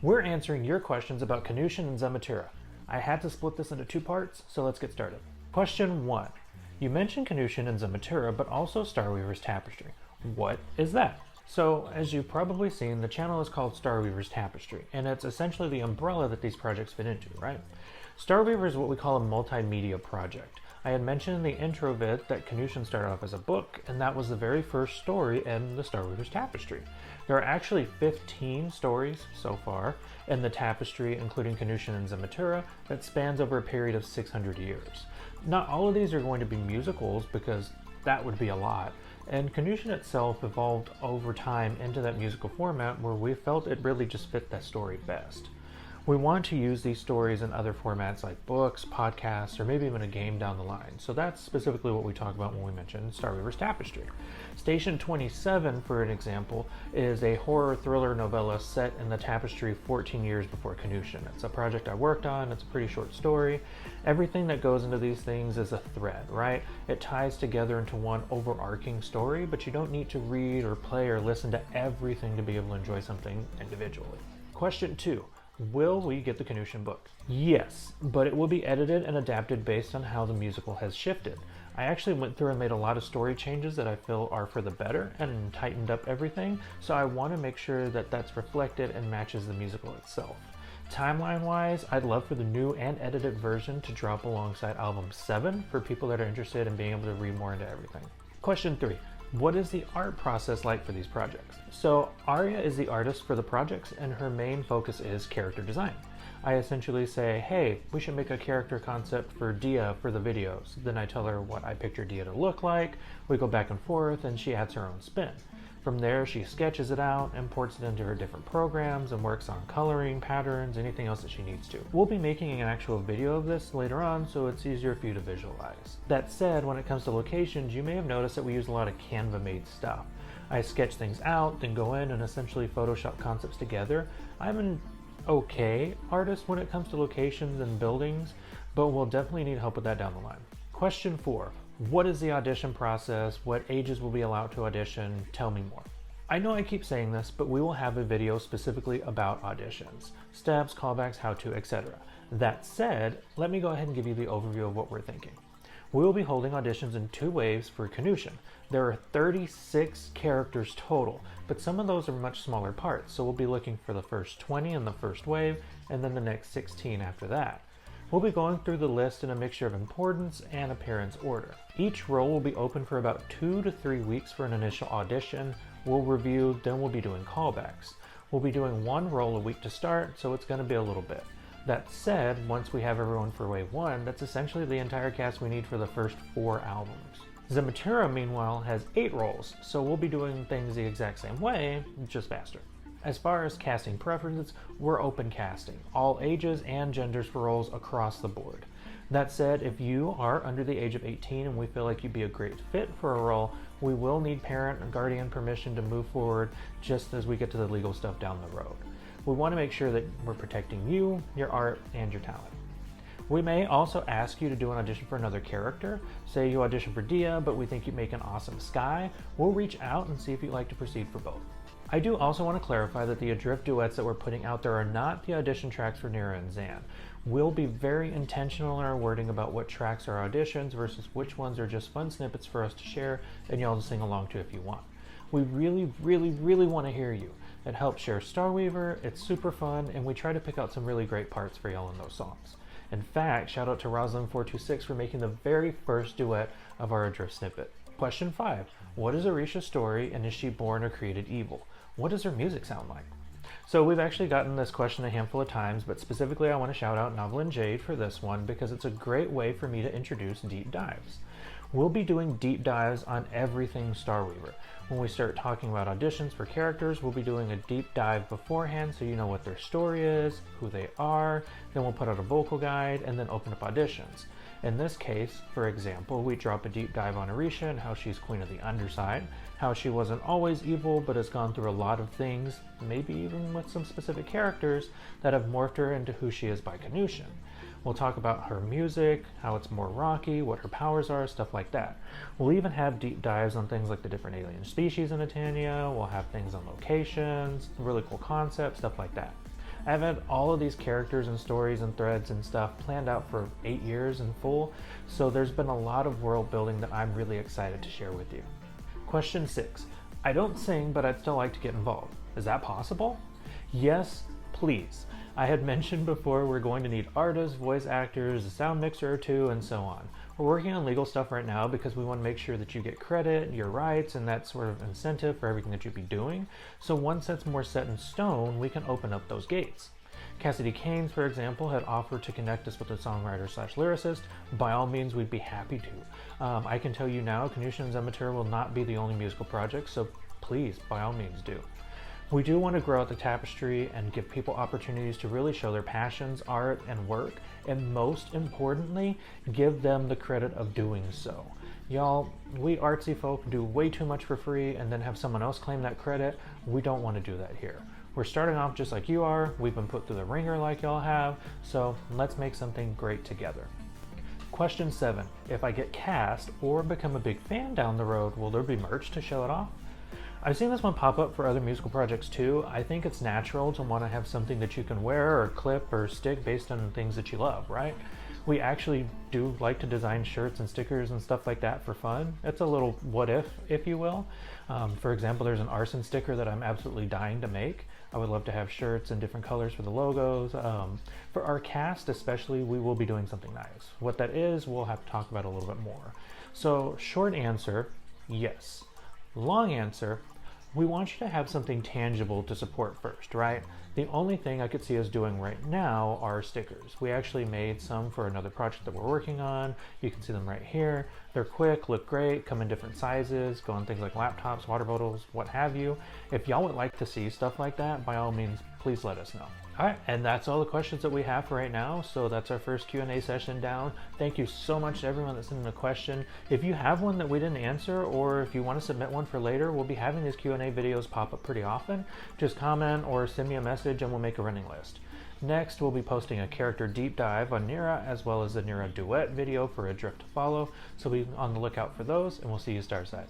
We're answering your questions about Canutian and Zematura. I had to split this into two parts, so let's get started. Question 1. You mentioned Canutian and Zematura, but also Starweaver's Tapestry. What is that? So, as you've probably seen, the channel is called Starweaver's Tapestry, and it's essentially the umbrella that these projects fit into, right? Starweaver is what we call a multimedia project. I had mentioned in the intro vid that Canutian started off as a book, and that was the very first story in the Starweaver's Tapestry. There are actually 15 stories so far in the Tapestry, including Canutian and Zematura, that spans over a period of 600 years. Not all of these are going to be musicals, because that would be a lot, and Canutian itself evolved over time into that musical format where we felt it really just fit that story best. We want to use these stories in other formats like books, podcasts, or maybe even a game down the line. So that's specifically what we talk about when we mention Starweaver's Tapestry. Station 27, for an example, is a horror thriller novella set in the Tapestry 14 years before Canutian. It's a project I worked on, it's a pretty short story. Everything that goes into these things is a thread, right? It ties together into one overarching story, but you don't need to read or play or listen to everything to be able to enjoy something individually. Question 2. Will we get the Canutian book? Yes, but it will be edited and adapted based on how the musical has shifted. I actually went through and made a lot of story changes that I feel are for the better and tightened up everything, so I want to make sure that that's reflected and matches the musical itself. Timeline-wise, I'd love for the new and edited version to drop alongside album 7 for people that are interested in being able to read more into everything. Question 3. What is the art process like for these projects? So Aria is the artist for the projects, and her main focus is character design. I essentially say, hey, we should make a character concept for Dia for the videos. Then I tell her what I picture Dia to look like, we go back and forth, and she adds her own spin. From there, she sketches it out, imports it into her different programs, and works on coloring, patterns, anything else that she needs to. We'll be making an actual video of this later on, so it's easier for you to visualize. That said, when it comes to locations, you may have noticed that we use a lot of Canva-made stuff. I sketch things out, then go in and essentially Photoshop concepts together. I'm an okay artist when it comes to locations and buildings, but we'll definitely need help with that down the line. Question 4. What is the audition process? What ages will be allowed to audition? Tell me more. I know I keep saying this, but we will have a video specifically about auditions, steps, callbacks, how to, etc. That said, let me go ahead and give you the overview of what we're thinking. We will be holding auditions in 2 waves for Canutian. There are 36 characters total, but some of those are much smaller parts, so we'll be looking for the first 20 in the first wave, and then the next 16 after that. We'll be going through the list in a mixture of importance and appearance order. Each role will be open for about 2 to 3 weeks for an initial audition. We'll review, then we'll be doing callbacks. We'll be doing 1 role a week to start, so it's going to be a little bit. That said, once we have everyone for wave 1, that's essentially the entire cast we need for the first 4 albums. Zematura, meanwhile, has 8 roles, so we'll be doing things the exact same way, just faster. As far as casting preferences, we're open casting, all ages and genders for roles across the board. That said, if you are under the age of 18 and we feel like you'd be a great fit for a role, we will need parent and guardian permission to move forward just as we get to the legal stuff down the road. We want to make sure that we're protecting you, your art, and your talent. We may also ask you to do an audition for another character. Say you audition for Dia, but we think you make an awesome Sky. We'll reach out and see if you'd like to proceed for both. I do also want to clarify that the Adrift duets that we're putting out there are not the audition tracks for Nira and Zan. We'll be very intentional in our wording about what tracks are auditions versus which ones are just fun snippets for us to share and y'all to sing along to if you want. We really want to hear you. It helps share Starweaver, it's super fun, and we try to pick out some really great parts for y'all in those songs. In fact, shout out to Rosalind426 for making the very first duet of our Adrift snippet. Question 5. What is Orisha's story, and is she born or created evil? What does her music sound like? So we've actually gotten this question a handful of times, but specifically I want to shout out Novel and Jade for this one because it's a great way for me to introduce deep dives. We'll be doing deep dives on everything Starweaver. When we start talking about auditions for characters, we'll be doing a deep dive beforehand so you know what their story is, who they are, then we'll put out a vocal guide, and then open up auditions. In this case, for example, we drop a deep dive on Orisha and how she's queen of the underside, how she wasn't always evil but has gone through a lot of things, maybe even with some specific characters that have morphed her into who she is by Canutian. We'll talk about her music, how it's more rocky, what her powers are, stuff like that. We'll even have deep dives on things like the different alien species in Etania. We'll have things on locations, really cool concepts, stuff like that. I've had all of these characters and stories and threads and stuff planned out for 8 years in full, so there's been a lot of world building that I'm really excited to share with you. Question 6. I don't sing, but I'd still like to get involved. Is that possible? Yes, please. I had mentioned before we're going to need artists, voice actors, a sound mixer or two, and so on. We're working on legal stuff right now because we want to make sure that you get credit, your rights, and that sort of incentive for everything that you'd be doing. So once that's more set in stone, we can open up those gates. Cassidy Keynes, for example, had offered to connect us with a songwriter/lyricist. By all means, we'd be happy to. I can tell you now, Canushin and Zematura will not be the only musical project, so please, by all means, do. We do want to grow out the Tapestry and give people opportunities to really show their passions, art, and work, and most importantly, give them the credit of doing so. Y'all, we artsy folk do way too much for free and then have someone else claim that credit. We don't want to do that here. We're starting off just like you are, we've been put through the ringer like y'all have, so let's make something great together. Question 7. If I get cast or become a big fan down the road, will there be merch to show it off? I've seen this one pop up for other musical projects too. I think it's natural to want to have something that you can wear or clip or stick based on things that you love, right? We actually do like to design shirts and stickers and stuff like that for fun. It's a little what if you will. For example, there's an arson sticker that I'm absolutely dying to make. I would love to have shirts in different colors for the logos. For our cast especially, we will be doing something nice. What that is, we'll have to talk about a little bit more. So short answer, yes. Long answer, we want you to have something tangible to support first, right? The only thing I could see us doing right now are stickers. We actually made some for another project that we're working on. You can see them right here. They're quick, look great, come in different sizes, go on things like laptops, water bottles, what have you. If y'all would like to see stuff like that, by all means, please let us know. All right, and that's all the questions that we have for right now. So that's our first Q&A session down. Thank you so much to everyone that sent in a question. If you have one that we didn't answer, or if you want to submit one for later, we'll be having these Q&A videos pop up pretty often. Just comment or send me a message and we'll make a running list. Next, we'll be posting a character deep dive on Nira, as well as a Nira duet video for a drift to follow. So be on the lookout for those, and we'll see you Starside.